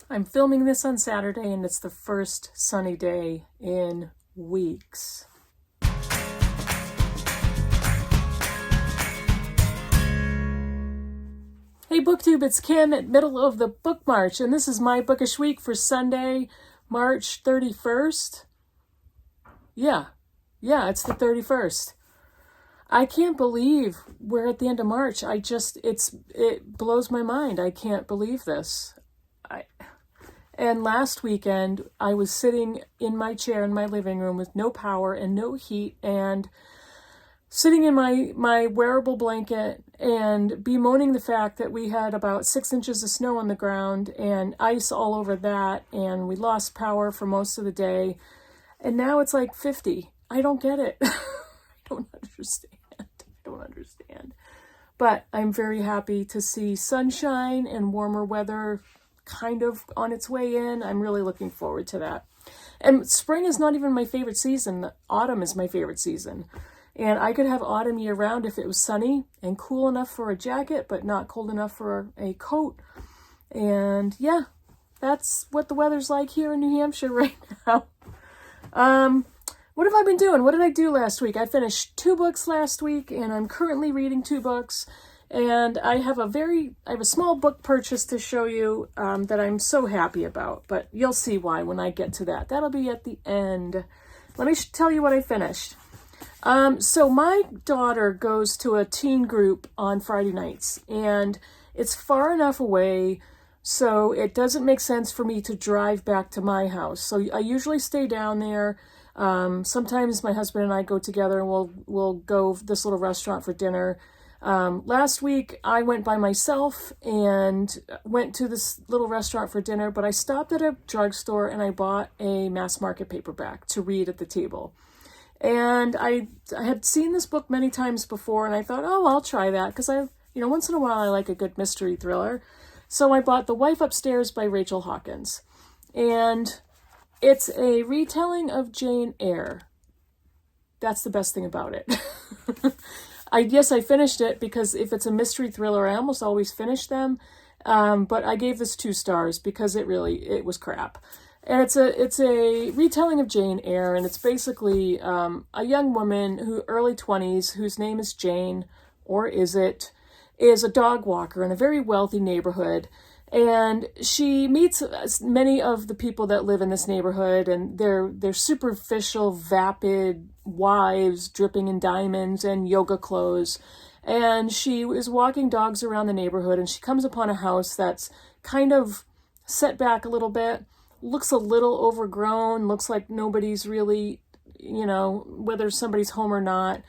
I'm filming this on Saturday, and it's the first sunny day in weeks. Hey BookTube, it's Kim at Middle of the Bookmarch, and this is my Bookish week for Sunday, March 31st. Yeah, it's the 31st. I can't believe we're at the end of March. It blows my mind. I can't believe this. And last weekend, I was sitting in my chair in my living room with no power and no heat, and sitting in my wearable blanket and bemoaning the fact that we had about 6 inches of snow on the ground and ice all over that, and we lost power for most of the day. And now it's like 50. I don't get it. I don't understand. But I'm very happy to see sunshine and warmer weather kind of on its way in. I'm really looking forward to that. And spring is not even my favorite season. Autumn is my favorite season. And I could have autumn year round if it was sunny and cool enough for a jacket, but not cold enough for a coat. And yeah, that's what the weather's like here in New Hampshire right now. What have I been doing? What did I do last week? I finished 2 books last week, and I'm currently reading 2 books. And I have a small book purchase to show you that I'm so happy about, but you'll see why when I get to that. That'll be at the end. Let me tell you what I finished. So my daughter goes to a teen group on Friday nights, and it's far enough away so it doesn't make sense for me to drive back to my house. So I usually stay down there. Sometimes my husband and I go together, and we'll go this little restaurant for dinner. Last week I went by myself and went to this little restaurant for dinner, but I stopped at a drugstore and I bought a mass market paperback to read at the table. And I had seen this book many times before, and I thought, oh, I'll try that, because once in a while I like a good mystery thriller. So I bought The Wife Upstairs by Rachel Hawkins, and it's a retelling of Jane Eyre. That's the best thing about it. I finished it because if it's a mystery thriller, I almost always finish them. But I gave this 2 stars because it was crap. And it's a retelling of Jane Eyre, and it's basically a young woman early 20s, whose name is Jane, or is a dog walker in a very wealthy neighborhood. And she meets many of the people that live in this neighborhood, and they're superficial, vapid wives dripping in diamonds and yoga clothes. And she is walking dogs around the neighborhood, and she comes upon a house that's kind of set back a little bit, looks a little overgrown, looks like nobody's really, whether somebody's home or not.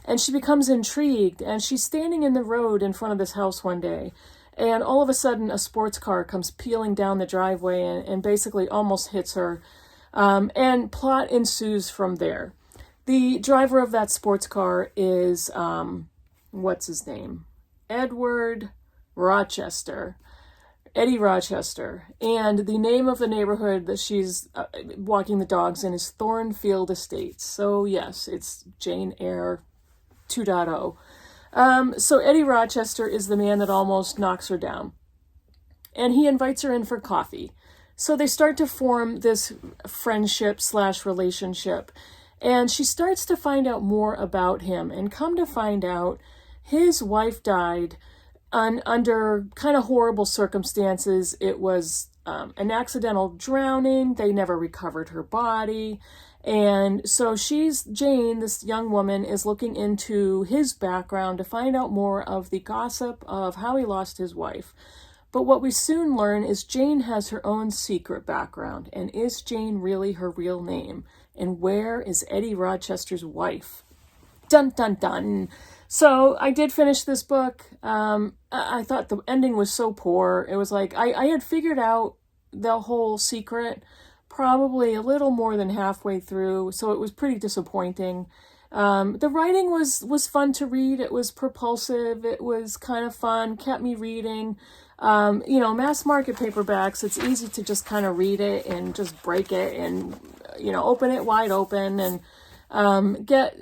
And she becomes intrigued, and she's standing in the road in front of this house one day. And all of a sudden, a sports car comes peeling down the driveway and basically almost hits her. And plot ensues from there. The driver of that sports car is, what's his name? Eddie Rochester. And the name of the neighborhood that she's walking the dogs in is Thornfield Estates. So yes, it's Jane Eyre 2.0. So Eddie Rochester is the man that almost knocks her down, and he invites her in for coffee. So they start to form this friendship/relationship, and she starts to find out more about him, and come to find out his wife died under kind of horrible circumstances. It was an accidental drowning. They never recovered her body. And so Jane, this young woman, is looking into his background to find out more of the gossip of how he lost his wife. But what we soon learn is Jane has her own secret background. And is Jane really her real name? And where is Eddie Rochester's wife? Dun, dun, dun. So I did finish this book. I thought the ending was so poor. It was like I had figured out the whole secret probably a little more than halfway through, so it was pretty disappointing. The writing was fun to read. It was propulsive. It was kind of fun, kept me reading. Mass market paperbacks, it's easy to just kind of read it and just break it and, open it wide open and get,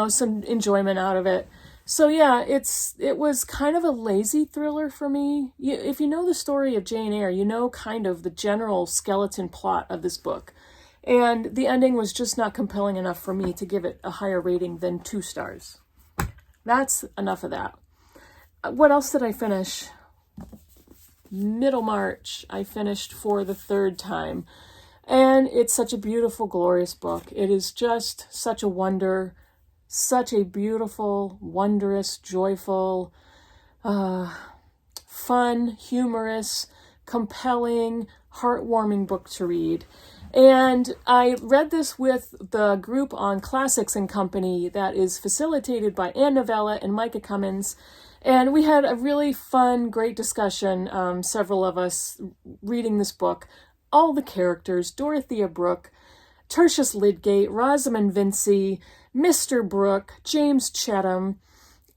some enjoyment out of it. So yeah, it was kind of a lazy thriller for me. If you know the story of Jane Eyre, you know kind of the general skeleton plot of this book. And the ending was just not compelling enough for me to give it a higher rating than 2 stars. That's enough of that. What else did I finish? Middlemarch, I finished for the 3rd time. And it's such a beautiful, glorious book. It is just such a wonder, such a beautiful, wondrous, joyful, fun, humorous, compelling, heartwarming book to read. And I read this with the group on Classics and Company that is facilitated by Ann Novella and Micah Cummins. And we had a really fun, great discussion, several of us reading this book. All the characters, Dorothea Brooke, Tertius Lydgate, Rosamond Vincy, Mr. Brooke, James Chatham,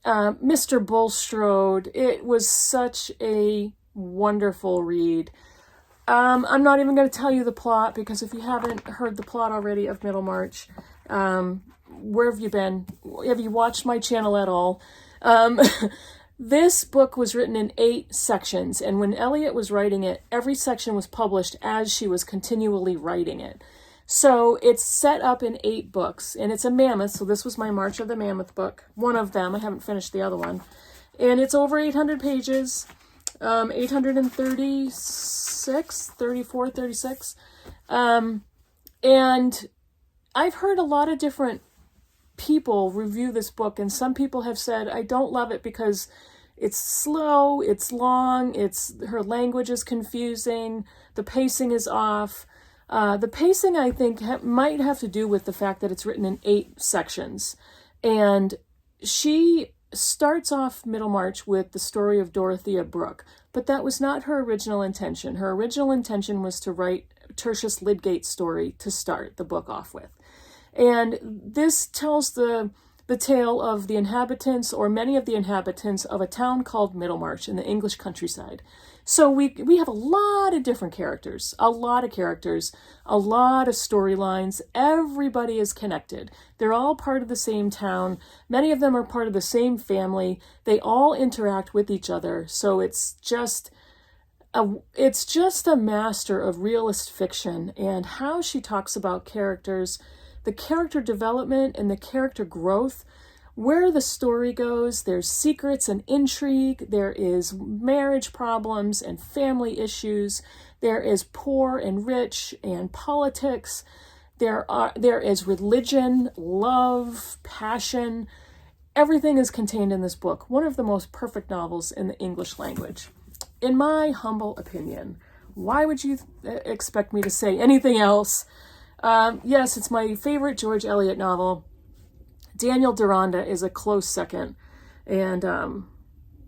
Mr. Bulstrode. It was such a wonderful read. I'm not even going to tell you the plot, because if you haven't heard the plot already of Middlemarch, where have you been? Have you watched my channel at all? This book was written in 8 sections, and when Eliot was writing it, every section was published as she was continually writing it. So it's set up in 8 books, and it's a mammoth, so this was my March of the Mammoth book. One of them, I haven't finished the other one. And it's over 800 pages, 836, 34, 36. And I've heard a lot of different people review this book, and some people have said, I don't love it because it's slow, it's long, her language is confusing, the pacing is off. The pacing, I think, might have to do with the fact that it's written in 8 sections. And she starts off Middlemarch with the story of Dorothea Brooke, but that was not her original intention. Her original intention was to write Tertius Lydgate's story to start the book off with. And this tells the tale of the inhabitants, or many of the inhabitants, of a town called Middlemarch in the English countryside. So we have a lot of different characters, a lot of storylines. Everybody is connected. They're all part of the same town. Many of them are part of the same family. They all interact with each other. So it's just a master of realist fiction, and how she talks about characters, the character development and the character growth, where the story goes. There's secrets and intrigue. There is marriage problems and family issues. There is poor and rich and politics. There is religion, love, passion. Everything is contained in this book. One of the most perfect novels in the English language, in my humble opinion. Why would you expect me to say anything else? Yes, it's my favorite George Eliot novel. Daniel Deronda is a close second, and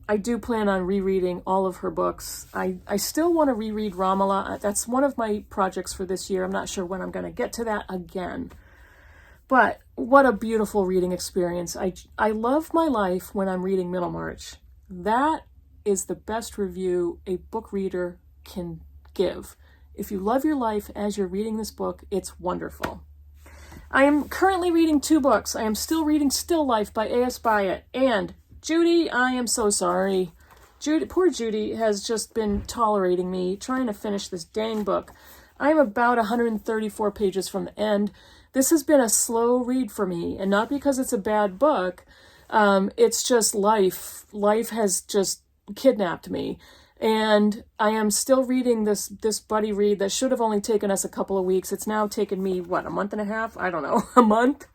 I do plan on rereading all of her books. I still want to reread Romola. That's one of my projects for this year. I'm not sure when I'm going to get to that again. But what a beautiful reading experience. I love my life when I'm reading Middlemarch. That is the best review a book reader can give. If you love your life as you're reading this book, it's wonderful. I am currently reading 2 books. I am still reading Still Life by A.S. Byatt. And Judy, I am so sorry. Poor Judy has just been tolerating me, trying to finish this dang book. I am about 134 pages from the end. This has been a slow read for me, and not because it's a bad book. It's just life. Life has just kidnapped me. And I am still reading this buddy read that should have only taken us a couple of weeks. It's now taken me, a month and a half? I don't know, a month?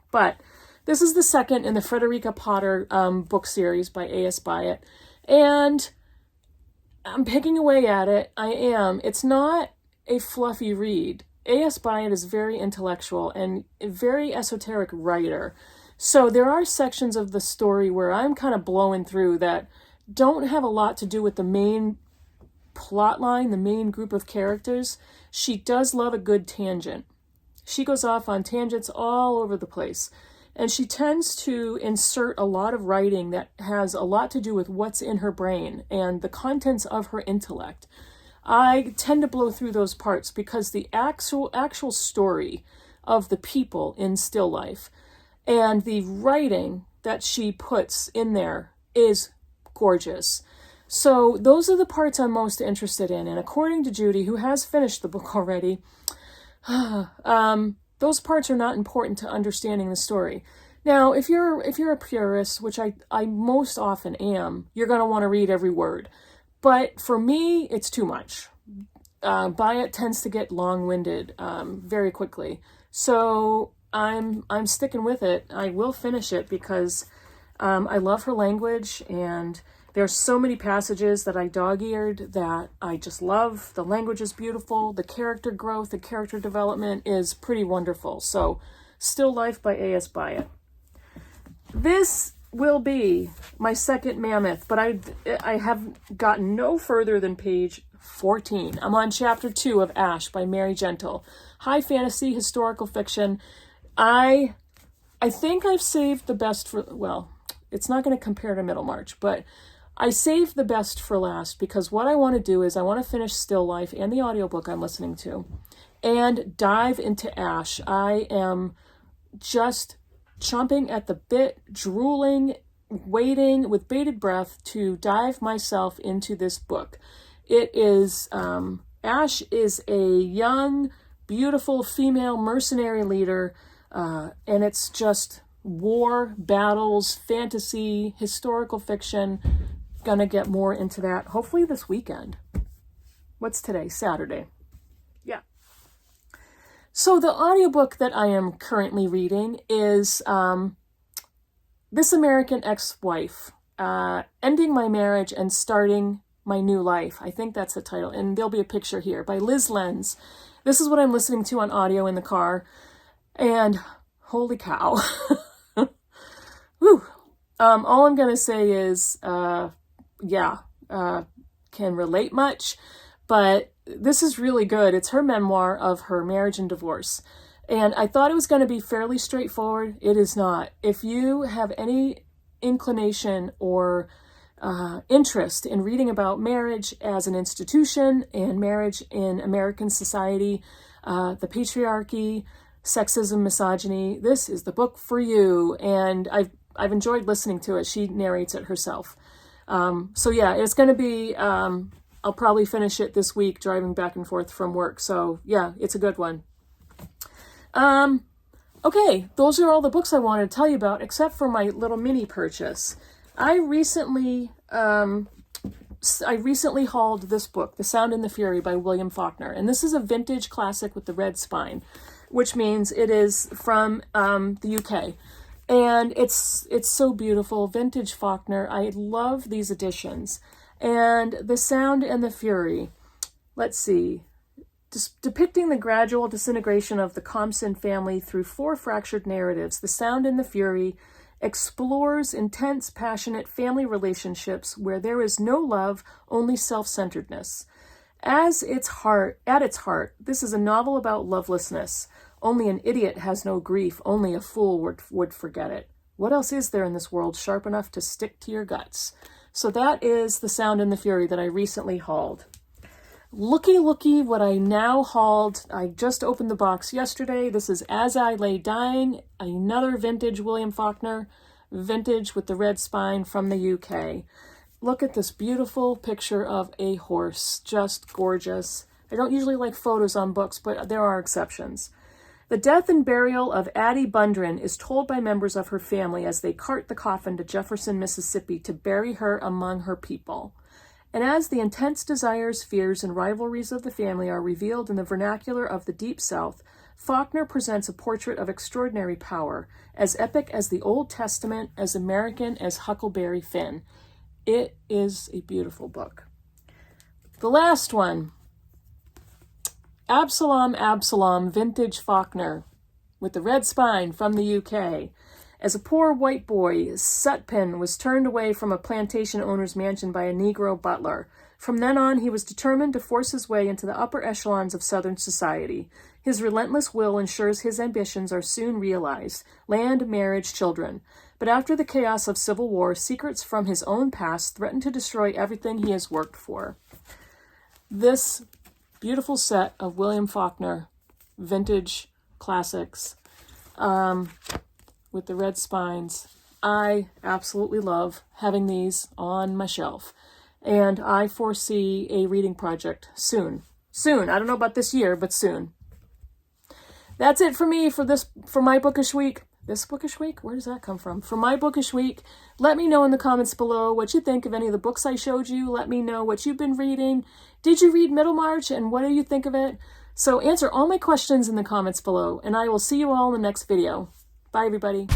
But this is the second in the Frederica Potter book series by A.S. Byatt. And I'm picking away at it. I am. It's not a fluffy read. A.S. Byatt is very intellectual and a very esoteric writer. So there are sections of the story where I'm kind of blowing through that don't have a lot to do with the main plot line, the main group of characters. She does love a good tangent. She goes off on tangents all over the place. And she tends to insert a lot of writing that has a lot to do with what's in her brain and the contents of her intellect. I tend to blow through those parts because the actual story of the people in Still Life and the writing that she puts in there is gorgeous. So those are the parts I'm most interested in. And according to Judy, who has finished the book already, those parts are not important to understanding the story. Now, if you're a purist, which I most often am, you're going to want to read every word. But for me, it's too much. Byatt tends to get long-winded very quickly. So I'm sticking with it. I will finish it because I love her language, and there's so many passages that I dog-eared that I just love. The language is beautiful. The character growth, the character development is pretty wonderful. So, Still Life by A.S. Byatt. This will be my second mammoth, but I have gotten no further than page 14. I'm on chapter 2 of Ash by Mary Gentle. High fantasy, historical fiction. I think I've saved the best for, well, it's not going to compare to Middlemarch, but I saved the best for last because what I want to do is I want to finish Still Life and the audiobook I'm listening to and dive into Ash. I am just chomping at the bit, drooling, waiting with bated breath to dive myself into this book. It is, Ash is a young, beautiful female mercenary leader, and it's just war, battles, fantasy, historical fiction. Gonna get more into that hopefully this weekend. What's today? Saturday. Yeah. So the audiobook that I am currently reading is This American Ex-Wife, Ending My Marriage and Starting My New Life. I think that's the title, and there'll be a picture here by Liz Lenz. This is what I'm listening to on audio in the car, and holy cow. Whew. All I'm gonna say is can relate much, but this is really good. It's her memoir of her marriage and divorce. And I thought it was going to be fairly straightforward. It is not. If you have any inclination or interest in reading about marriage as an institution and marriage in American society, the patriarchy, sexism, misogyny, this is the book for you. And I've enjoyed listening to it. She narrates it herself. So yeah, it's going to be, I'll probably finish it this week driving back and forth from work. So yeah, it's a good one. Okay, those are all the books I wanted to tell you about, except for my little mini purchase. I recently hauled this book, The Sound and the Fury by William Faulkner. And this is a vintage classic with the red spine, which means it is from the UK. And it's so beautiful. Vintage Faulkner. I love these editions. And The Sound and the Fury. Let's see. Depicting the gradual disintegration of the Compson family through 4 fractured narratives, The Sound and the Fury explores intense, passionate family relationships where there is no love, only self-centeredness. At its heart, this is a novel about lovelessness. Only an idiot has no grief, only a fool would forget it. What else is there in this world sharp enough to stick to your guts? So that is The Sound and the Fury that I recently hauled. Looky, what I now hauled. I just opened the box yesterday. This is As I Lay Dying, another vintage William Faulkner, vintage with the red spine from the UK. Look at this beautiful picture of a horse, just gorgeous. I don't usually like photos on books, but there are exceptions. The death and burial of Addie Bundren is told by members of her family as they cart the coffin to Jefferson, Mississippi to bury her among her people. And as the intense desires, fears, and rivalries of the family are revealed in the vernacular of the Deep South, Faulkner presents a portrait of extraordinary power, as epic as the Old Testament, as American as Huckleberry Finn. It is a beautiful book. The last one, Absalom, vintage Faulkner, with the red spine from the UK. As a poor white boy, Sutpen was turned away from a plantation owner's mansion by a Negro butler. From then on, he was determined to force his way into the upper echelons of Southern society. His relentless will ensures his ambitions are soon realized: land, marriage, children. But after the chaos of civil war, secrets from his own past threaten to destroy everything he has worked for. This beautiful set of William Faulkner vintage classics with the red spines I absolutely love having these on my shelf. And I foresee a reading project soon. Soon. I don't know about this year, but soon. That's it for me for my Bookish week. This Bookish week? Where does that come from? For my Bookish week, let me know in the comments below what you think of any of the books I showed you. Let me know what you've been reading. Did you read Middlemarch, and what do you think of it? So answer all my questions in the comments below, and I will see you all in the next video. Bye, everybody.